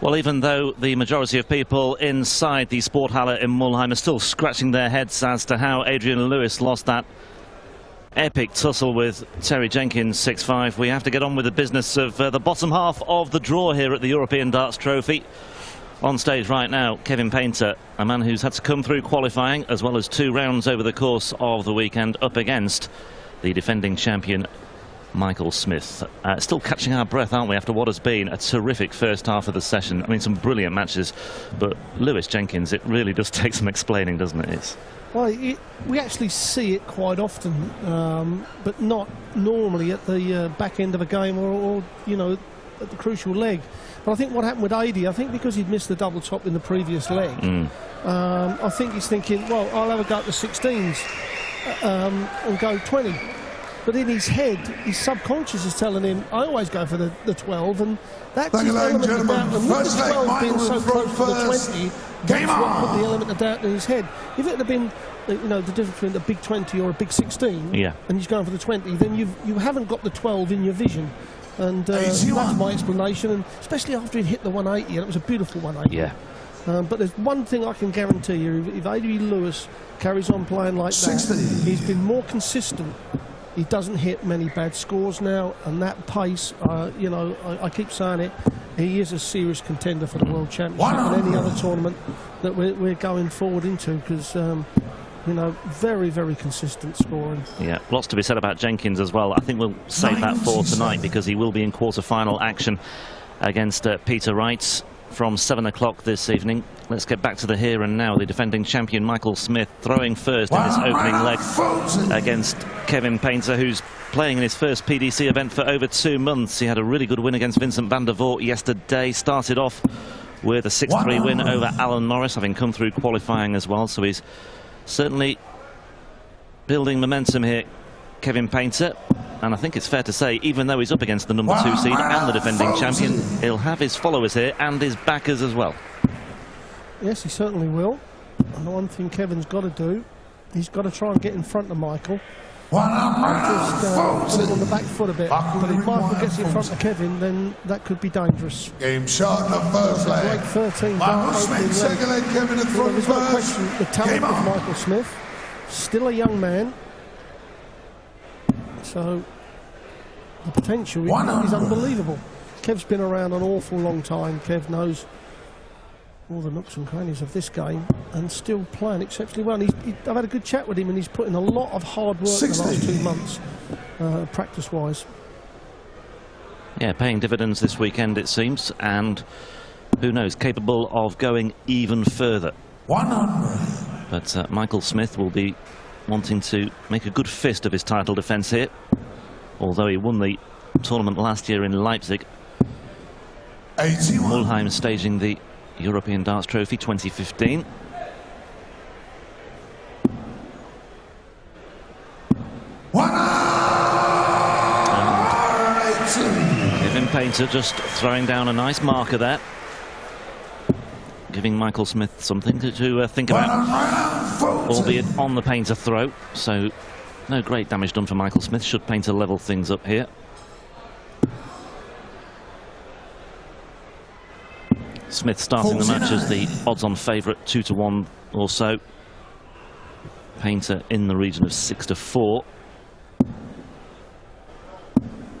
Well, even though the majority of people inside the Sporthalle in Mulheim are still scratching their heads as to how Adrian Lewis lost that epic tussle with Terry Jenkins 6-5, we have to get on with the business of the bottom half of the draw here at the European Darts Trophy. On stage right now, Kevin Painter, a man who's had to come through qualifying as well as 2 rounds over the course of the weekend, up against the defending champion Michael Smith. Still catching our breath, aren't we, after what has been a terrific first half of the session. I mean, some brilliant matches, but Lewis Jenkins, it really does take some explaining, doesn't it? Well, we actually see it quite often, but not normally at the back end of a game or you know, at the crucial leg. But I think what happened with Adi, I think because he'd missed the double top in the previous leg, I think he's thinking, well, I'll have a go at the 16s and go 20. But in his head, his subconscious is telling him, I always go for the 12, and that's the element of doubt. And with the 12 being so close to the 20, that's what put the element of doubt in his head. If it had been, you know, the difference between a big 20 or a big 16, and he's going for the 20, then you haven't got the 12 in your vision. And that's my explanation, and especially after he'd hit the 180, and it was a beautiful 180. But there's one thing I can guarantee you, if Adrian Lewis carries on playing like that, he's been more consistent. He doesn't hit many bad scores now, and that pace, you know, I keep saying it, he is a serious contender for the World Championship and any other tournament that we're going forward into, because, you know, very, very consistent scoring. Yeah, lots to be said about Jenkins as well. I think we'll save that for tonight, because he will be in quarter-final action against Peter Wright from 7 o'clock this evening. Let's get back to the here and now. The defending champion Michael Smith throwing first in his opening leg against Kevin Painter, who's playing in his first PDC event for over 2 months. He had a really good win against Vincent van der Voort yesterday. Started off with a 6-3 win over Alan Morris, having come through qualifying as well. So he's certainly building momentum here, Kevin Painter. And I think it's fair to say, even though he's up against the number 2 seed and the defending champion, he'll have his followers here and his backers as well. Yes, he certainly will. And the one thing Kevin's got to do, he's got to try and get in front of Michael. And just put him on the back foot a bit. But if Michael gets in front of Kevin, then that could be dangerous. Game shot in the first leg. Great 13 Michael Smith, second leg, Kevin in front. There's no question the talent of Michael Smith. Still a young man. So the potential is unbelievable. Kev's been around an awful long time. Kev knows all the nooks and crannies of this game and still playing exceptionally well. I've had a good chat with him, and he's put in a lot of hard work in the last 2 months, practice-wise. Yeah, paying dividends this weekend, it seems, and who knows, capable of going even further. 100. But Michael Smith will be wanting to make a good fist of his title defence here, although he won the tournament last year in Leipzig. 81. Mulheim staging the European Darts Trophy 2015. Kevin Painter just throwing down a nice marker there, giving Michael Smith something to think about, albeit on the Painter throw. So no great damage done for Michael Smith, should Painter level things up here. Smith starting the match as the odds-on favourite, 2-1 or so. Painter in the region of 6-4.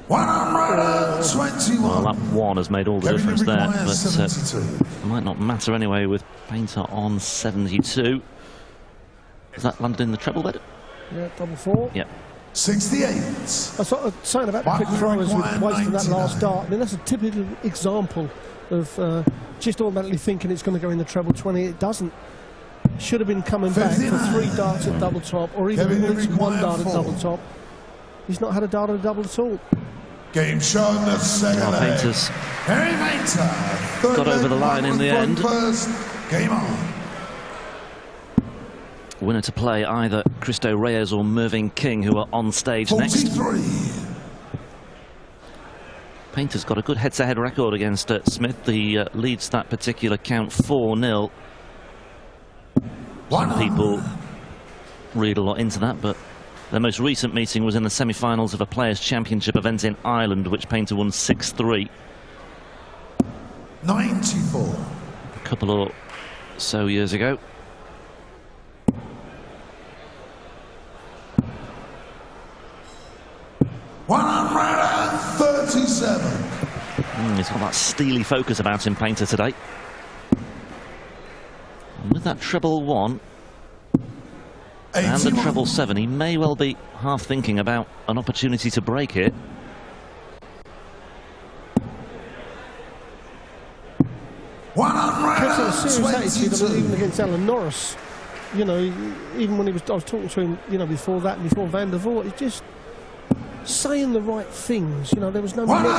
121. Well, that one has made all the difference there, but might not matter anyway with Painter on 72. Has that landed in the treble bed? Yeah, double 4. Yep. 68. I was sort of saying about the quick throwers with wasting that last dart. I mean, that's a typical example of just automatically thinking it's going to go in the treble 20. It doesn't. Should have been coming back for 3 darts at double top, or even at least 1 dart at double top. He's not had a dart at a double at all. Game shown the second leg. Painter's got over the line in the end. Game on. Winner to play either Cristo Reyes or Mervyn King, who are on stage 43. next. Painter's got a good head-to-head record against Smith. He leads that particular count 4-0. Some people read a lot into that, but their most recent meeting was in the semi-finals of a Players' Championship event in Ireland, which Painter won 6-3. 94. A couple or so years ago. $137. He's got that steely focus about him, Painter, today. And with that treble 1 and the treble 7, he may well be half thinking about an opportunity to break here. Kept a serious attitude, even against Alan Norris. You know, even when I was talking to him, you know, before that, before Van der Voort, he's just saying the right things. You know, there was no negatives.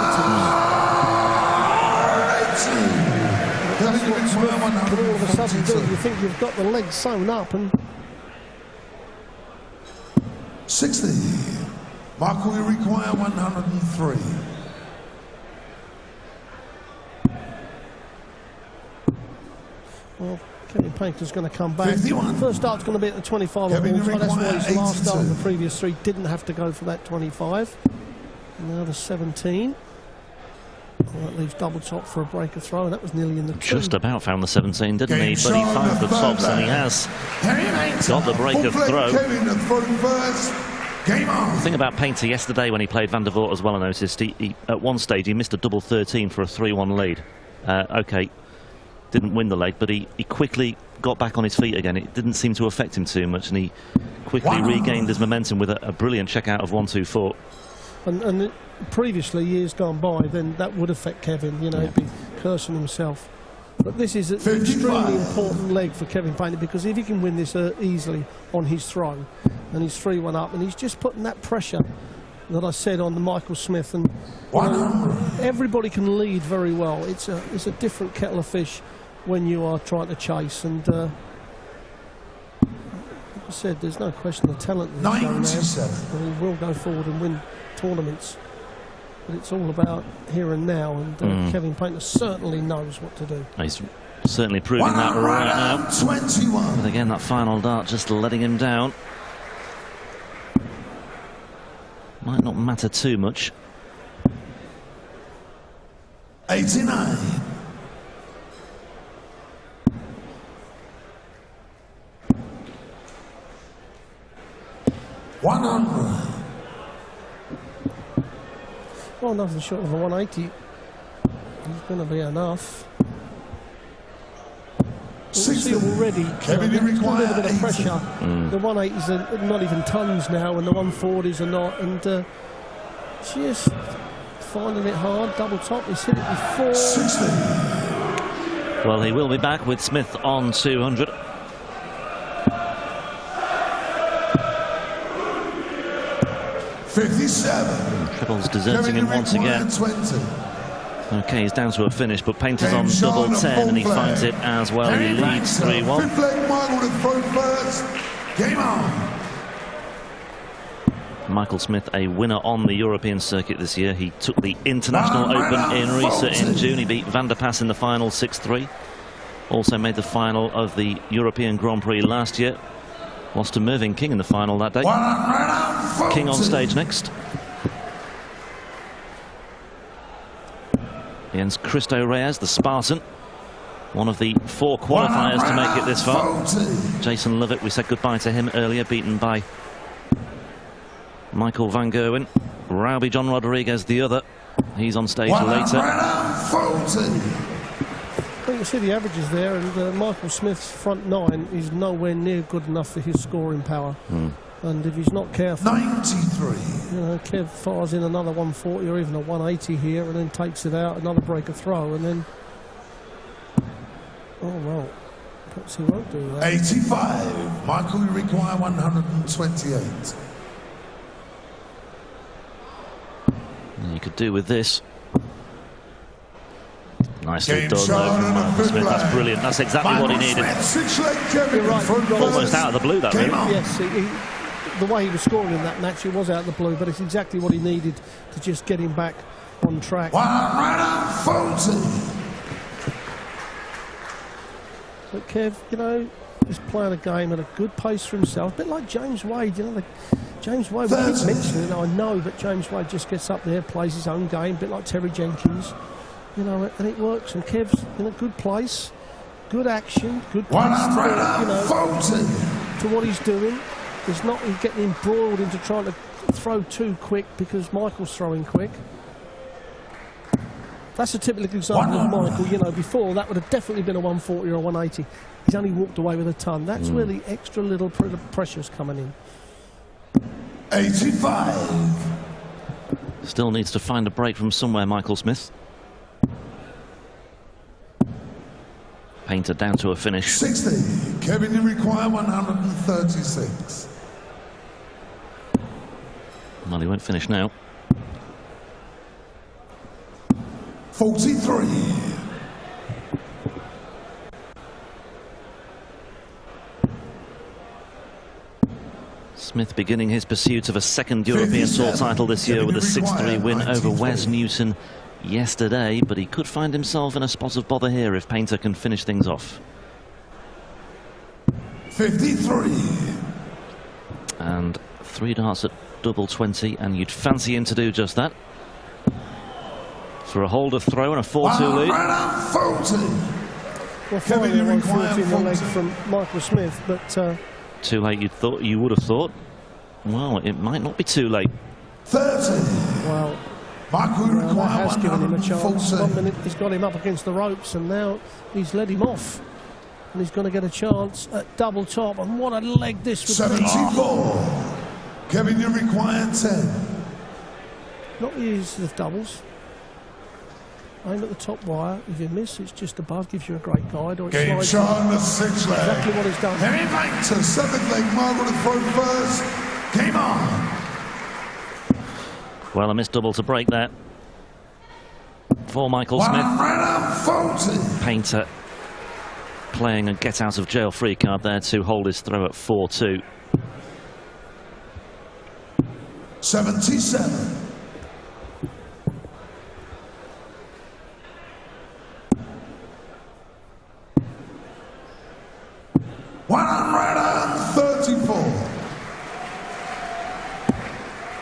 That's what Smith can all of a sudden do. You think you've got the legs sewn up and 60. Michael, we require 103. well, Kevin Painter's going to come back. 51. First start's going to be at the 25 of Kevin, all, so that's why his last 82. start of the previous 3 didn't have to go for that 25. And now the 17. Well, that leaves double top for a breaker throw, and that was nearly in the 2. Just about found the 17, didn't Game he? But he shown found the the tops, third and he leg. has Got got the breaker throw. Kevin to throw first. Game on. The thing about Painter yesterday when he played Van der Voort as well, I noticed, he at one stage he missed a double 13 for a 3-1 lead. OK, didn't win the leg, but he quickly got back on his feet again. It didn't seem to affect him too much, and he quickly regained his momentum with a brilliant check out of 1-2-4. And previously, years gone by, then that would affect Kevin. You know, he'd be cursing himself. But this is an 55. extremely important leg for Kevin Painter, because if he can win this easily on his throw, and he's 3-1 up, and he's just putting that pressure that I said on the Michael Smith, and you know, everybody can lead very well. It's a different kettle of fish when you are trying to chase, and like I said, there's no question of talent in this young man, 97. and he will go forward and win tournaments. But it's all about here and now, and Kevin Painter certainly knows what to do. He's certainly proving that right now. 21. But again, that final dart just letting him down. Might not matter too much. 89. $100. Well, nothing short of a 180. He's going to be enough. You see already, Kevin, you a little require bit of 80. pressure. The 180s are not even tons now, and the 140s are not. And just finding it hard. Double top. He's hit it before. 60. Well, he will be back with Smith on 200. Triples deserting him once again. 20. OK, he's down to a finish, but Painter's Game on shown double a 10, and he full finds flag. it as well. He leads 3-1. Fifth leg, Michael to throw first. Game on. Michael Smith, a winner on the European circuit this year. He took the International Open in Riesa in June. He beat Van der Pas in the final 6-3. Also made the final of the European Grand Prix last year. Lost to Mervyn King in the final that day. King on stage next. Against Cristo Reyes, the Spartan. One of the 4 qualifiers to make it this far. Jason Lovett, we said goodbye to him earlier, beaten by Michael Van Gerwen. Rowby John Rodriguez, the other. He's on stage later. Well, you see the averages there, and Michael Smith's front 9 is nowhere near good enough for his scoring power. And if he's not careful, 93. you know, Kev fires in another 140 or even a 180 here, and then takes it out, another breaker throw, and then, oh well, perhaps he won't do that. 85. Michael, you require 128. You could do with this. Nicely Game done shown though from on the Michael fifth Smith. That's leg. brilliant. That's exactly what he needed. Six-leg Kevin You're right, in front you've got first. Almost out of the blue, that Game really. on. Yes, the way he was scoring in that match, it was out of the blue, but it's exactly what he needed to just get him back on track. 140. But Kev, you know, he's playing a game at a good pace for himself, a bit like James Wade. You know, James Wade, we keep mentioning it, I know, but James Wade just gets up there, plays his own game, a bit like Terry Jenkins. you know, and it works. And Kev's in a good place, good action, good pace to, you know, to what he's doing. He's getting embroiled into trying to throw too quick because Michael's throwing quick. That's a typical example of Michael. You know, before that would have definitely been a 140 or a 180. He's only walked away with a ton. That's where the extra little pressure's coming in. 85. Still needs to find a break from somewhere, Michael Smith. Painter down to a finish. 60. Kevin, you require 136. Well, he won't finish now. 43. Smith beginning his pursuit of a second European Tour title this year with a 6-3 win over Wes Newton yesterday, but he could find himself in a spot of bother here if Painter can finish things off. 53. And 3 darts at double 20, and you'd fancy him to do just that. For a holder throw and a 4-2 lead. 140. Well, finally a 140 in the leg from Michael Smith, but too late, you would have thought. Well, it might not be too late. 30. well, that has given him a chance. 1 minute he's got him up against the ropes, and now he's let him off, and he's going to get a chance at double top. And what a leg this would be! 74. Kevin, you require 10. Not the use of doubles. Aim at the top wire. If you miss, it's just above. Gives you a great guide. Or it Game slides shot on the 6th leg. exactly what he's done. Heavy back to 7th leg. Margaret to throw first. Game on. Well, a missed double to break there for Michael Smith. 140. Painter playing a get out of jail free card there to hold his throw at 4-2. 77. 134.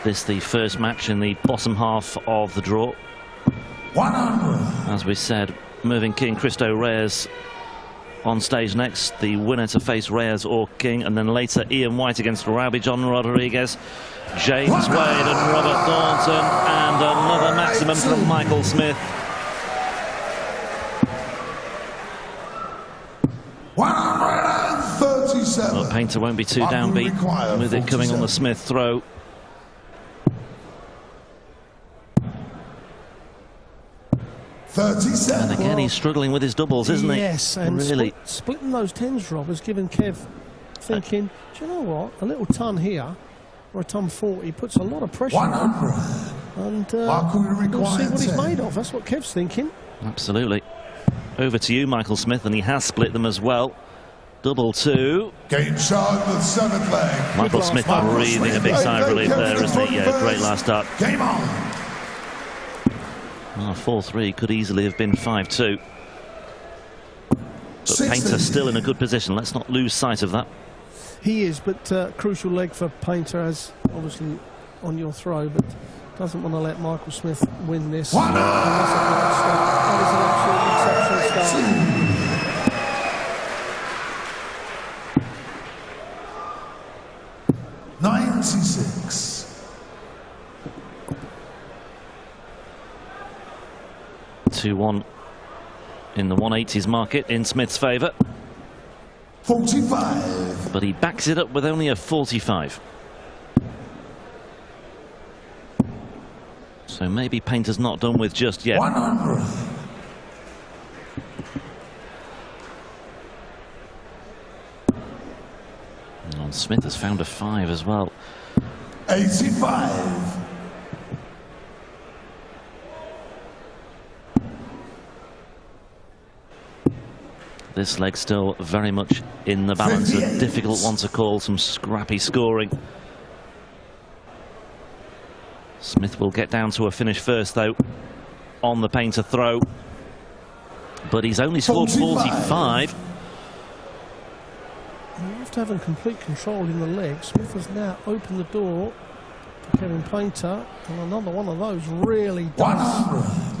This the first match in the bottom half of the draw. 100. As we said, Mervyn King, Cristo Reyes on stage next. The winner to face Reyes or King, and then later Ian White against Rowby John Rodriguez, James Wade and Robert Thornton, and another maximum from Michael Smith. 137. Well, Painter won't be too downbeat with it coming on the Smith throw. And again, he's struggling with his doubles, isn't he? Yes, and really splitting those tens, Rob, has given Kev thinking, do you know what? A little ton here, or a ton 40, puts a lot of pressure on. And we'll see what he's made of. That's what Kev's thinking. Absolutely. Over to you, Michael Smith, and he has split them as well. Double 2. Game shot the 7th leg. Michael Smith breathing a big sigh of relief there, isn't he? Yeah, great last start. Game on. 4-3 could easily have been 5-2. But Painter still in a good position. Let's not lose sight of that. He is, but crucial leg for Painter, as obviously on your throw, but doesn't want to let Michael Smith win this. That is an absolutely exceptional start. 96. 2-1 in the 180s market in Smith's favour. 45. But he backs it up with only a 45. So maybe Painter's not done with just yet. 100. And Smith has found a 5 as well. 85. This leg still very much in the balance. 58. A difficult one to call, some scrappy scoring. Smith will get down to a finish first, though, on the Painter throw. But he's only scored 45. After having complete control in the leg, Smith has now opened the door to Kevin Painter, and another one of those really does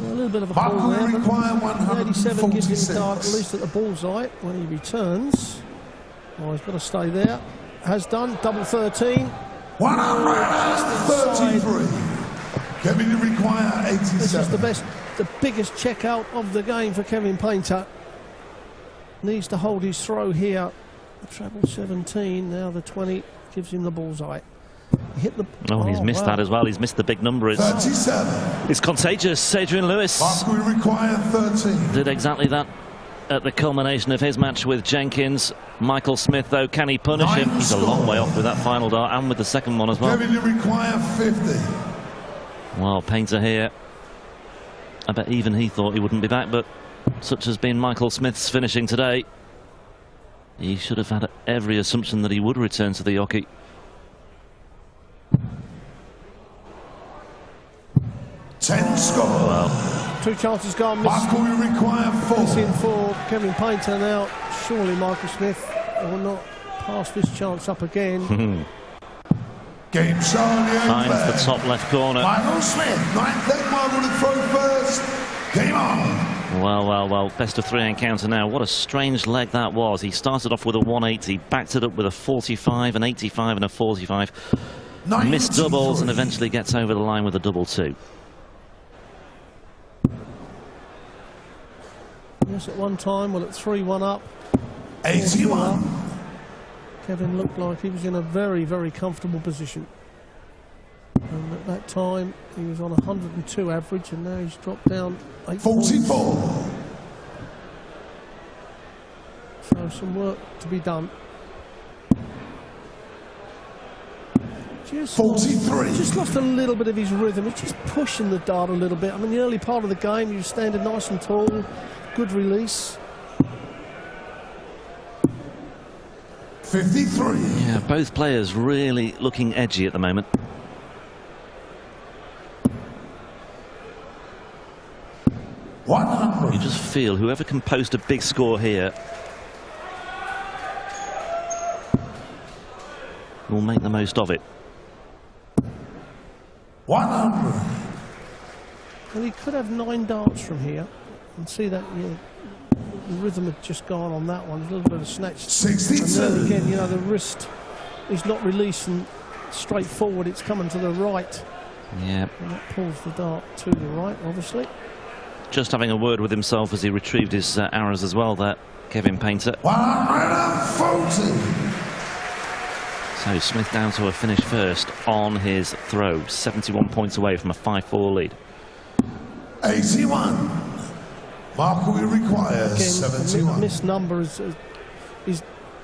A little bit of a pull there, but 87 gives him the dart, at least at the bullseye when he returns. Oh, he's got to stay there. Has done, double 13. 133. Kevin, you require 87. This is the biggest check out of the game for Kevin Painter. Needs to hold his throw here. The treble 17, now the 20 gives him the bullseye. Hit the, he's missed that as well. He's missed the big number. 37. It's contagious. Adrian Lewis We require 13. did exactly that at the culmination of his match with Jenkins. Michael Smith, though, can he punish him? He's a long way off with that final dart and with the second one as well. Kevin, you require 50. Well, Painter here. I bet even he thought he wouldn't be back, but such has been Michael Smith's finishing today. He should have had every assumption that he would return to the hockey. Score. Well, 2 chances gone. Michael, you require 4. Missing for Kevin Painter now. Surely Michael Smith will not pass this chance up again. Game shown. finds the top left corner. Michael Smith, 9th leg mark to throw first. Game on. Well, best of 3 encounter now. What a strange leg that was. He started off with a 180, backed it up with a 45, an 85 and a 45. 93. Missed doubles and eventually gets over the line with a double 2. Yes, at one time, well, at 3-1 up. 81. Kevin looked like he was in a very, very comfortable position. And at that time, he was on 102 average, and now he's dropped down 8 44. points. So some work to be done. 43. Just lost a little bit of his rhythm. He's just pushing the dart a little bit. I mean, the early part of the game, he was standing nice and tall, good release. 53. Yeah, both players really looking edgy at the moment. You just feel whoever can post a big score here will make the most of it. 100. Well, he could have 9 darts from here. And see that, the rhythm had just gone on that one. A little bit of snatch. 62. And then again, the wrist is not releasing straight forward. It's coming to the right. Yeah. And that pulls the dart to the right, obviously. Just having a word with himself as he retrieved his arrows as well there, Kevin Painter. 140. So Smith down to a finish first on his throw. 71 points away from a 5-4 lead. 81. Mark will require Again, 71. a missed number is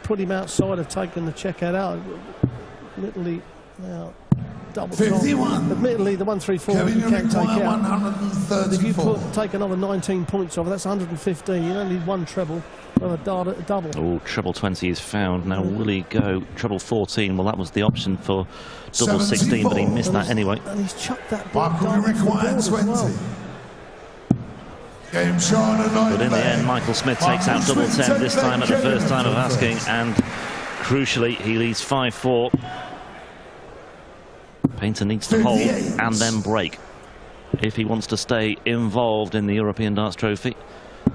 put him outside of taking the checkout out. Admittedly, now double 51. Admittedly, the 134 Kevin, you can't take out. 134. If you take another 19 points off, that's 115. You only need 1 treble and a dart at a double. Oh, treble 20 is found. Now will he go treble 14? Well, that was the option for double 16, but he missed that anyway. And he's chucked that Mark dart will require 20. well. Game shown at 9. But in the end, Michael Smith takes out double 10, this time at the first time of asking, and crucially, he leads 5-4. Painter needs to hold and then break if he wants to stay involved in the European Darts Trophy.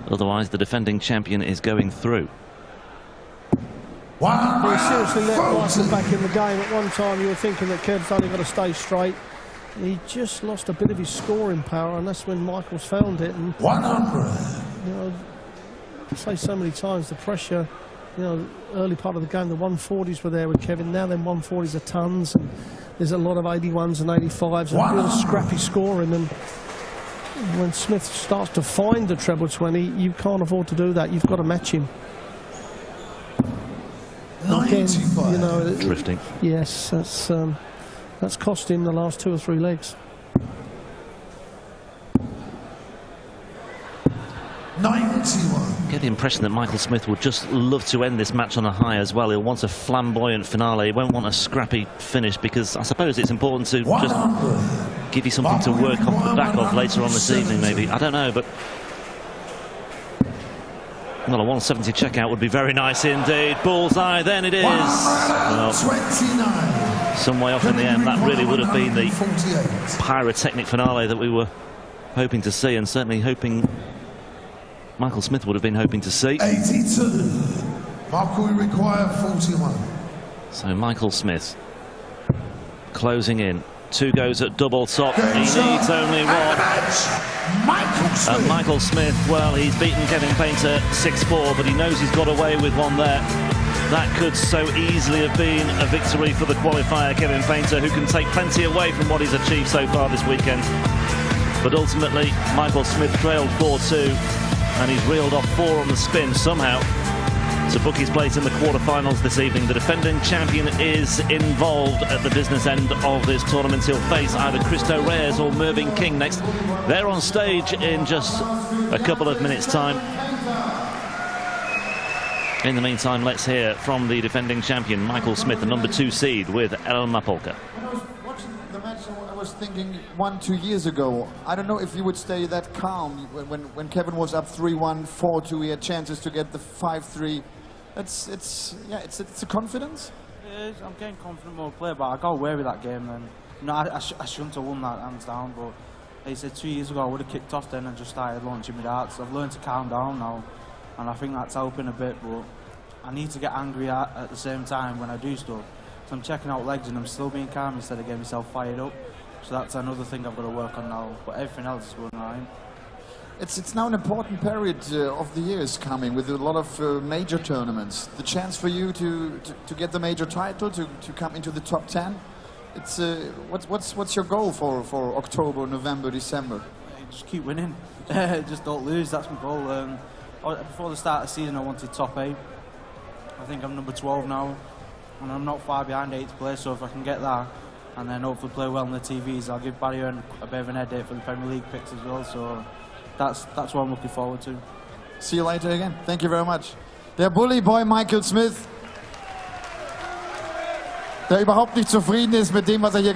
Otherwise, the defending champion is going through. He seriously let Michael back in the game. At one time, you were thinking that Kev's only got to stay straight. He just lost a bit of his scoring power, and that's when Michael's found it. And 100. I say so many times, the pressure, early part of the game, the 140s were there with Kevin. Now then 140s are tons, and there's a lot of 81s and 85s, and a bit of scrappy scoring. And when Smith starts to find the treble 20, you can't afford to do that. You've got to match him. Again, Drifting. Yes, that's cost him the last 2 or 3 legs. 91. Get the impression that Michael Smith would just love to end this match on a high as well. He'll want a flamboyant finale. He won't want a scrappy finish, because I suppose it's important to just give you something to work off the back of later on this evening, maybe. I don't know, but well, a 170 checkout would be very nice indeed. Bullseye, then it is. Well, 29. some way off in the end. That really would have been the pyrotechnic finale that we were hoping to see, and certainly hoping Michael Smith would have been hoping to see. 82. Michael, we require 41. So Michael Smith closing in. 2 goes at double top. He needs only one. And Michael Smith, well, he's beaten Kevin Painter 6-4, but he knows he's got away with one there. That could so easily have been a victory for the qualifier, Kevin Painter, who can take plenty away from what he's achieved so far this weekend. But ultimately, Michael Smith trailed 4-2, and he's reeled off 4 on the spin somehow to book his place in the quarterfinals this evening. The defending champion is involved at the business end of this tournament. He'll face either Cristo Reyes or Mervyn King next. They're on stage in just a couple of minutes' time. In the meantime, let's hear from the defending champion, Michael Smith, the number 2 seed, with Elma Polka. When I was watching the match, I was thinking 1-2 years ago, I don't know if you would stay that calm when Kevin was up 3-1, 4-2, he had chances to get the 5-3. It's a confidence. It is. I'm getting confident more play, but I got away with that game. And you know, I shouldn't have won that hands down. But like I said, 2 years ago, I would have kicked off then and just started launching my darts. I've learned to calm down now, and I think that's helping a bit. But I need to get angry at the same time when I do stuff. So I'm checking out legs and I'm still being calm instead of getting myself fired up. So that's another thing I've got to work on now. But everything else is going right. It's now an important period of the years coming with a lot of major tournaments. The chance for you to get the major title, to come into the top 10. It's what's your goal for October, November, December? Just keep winning. Just don't lose. That's my goal. Before the start of the season, I wanted top 8. I think I'm number 12 now, and I'm not far behind 8th place. So if I can get that, and then hopefully play well on the TVs, I'll give Barry a bit of an headache for the Premier League picks as well. So that's what I'm looking forward to. See you later again. Thank you very much. Der Bully Boy Michael Smith, der überhaupt nicht zufrieden ist mit dem, was er hier